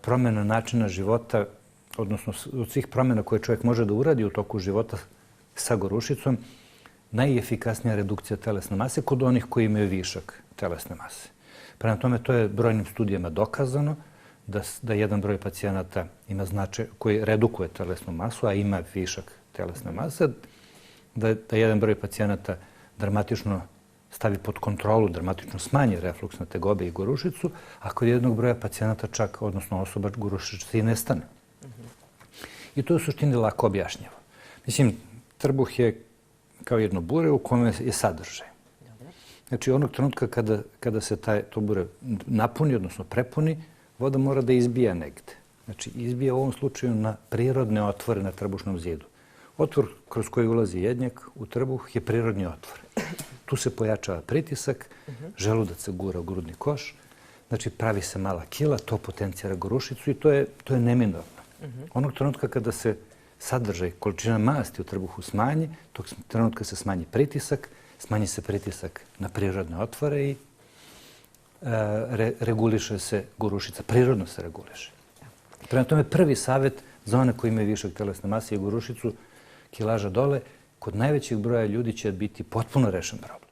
promjena načina života, odnosno od svih promjena koje čovjek može da uradi u toku života sa gorušicom, najefikasnija redukcija telesne mase kod onih koji imaju višak telesne mase. Prema tome, to je brojnim studijama dokazano da jedan broj pacijenata ima značaj koji redukuje telesnu masu, a ima višak telesne mase, da jedan broj pacijenata dramatično stavi pod kontrolu, dramatično smanji refluks na tegobe i gorušicu, a kod jednog broja pacijenata čak, odnosno osoba, gorušica i nestane. I to je u suštini lako objašnjivo. Mislim, trbuh je kao jedno bure u kome je sadržaj. Znači, onog trenutka kada se to bure napuni, odnosno prepuni, voda mora da izbija negde. Znači, izbija u ovom slučaju na prirodne otvore na trbušnom zidu. Otvor kroz koji ulazi jednjak u trbuh je prirodni otvor. Tu se pojačava pritisak, želudac se gura u grudni koš, znači pravi se mala kila, to potencijira gorušicu i to je neminovno. Onog trenutka kada se sadržaj, količina masti u trbuhu smanji, tog trenutka se smanji se pritisak na prirodne otvore i reguliše se gorušica, prirodno se reguliše. Prema tome, prvi savjet za one koji imaju višak telesne mase i gorušicu, kilaža dole, kod najvećeg broja ljudi će biti potpuno rešen problem.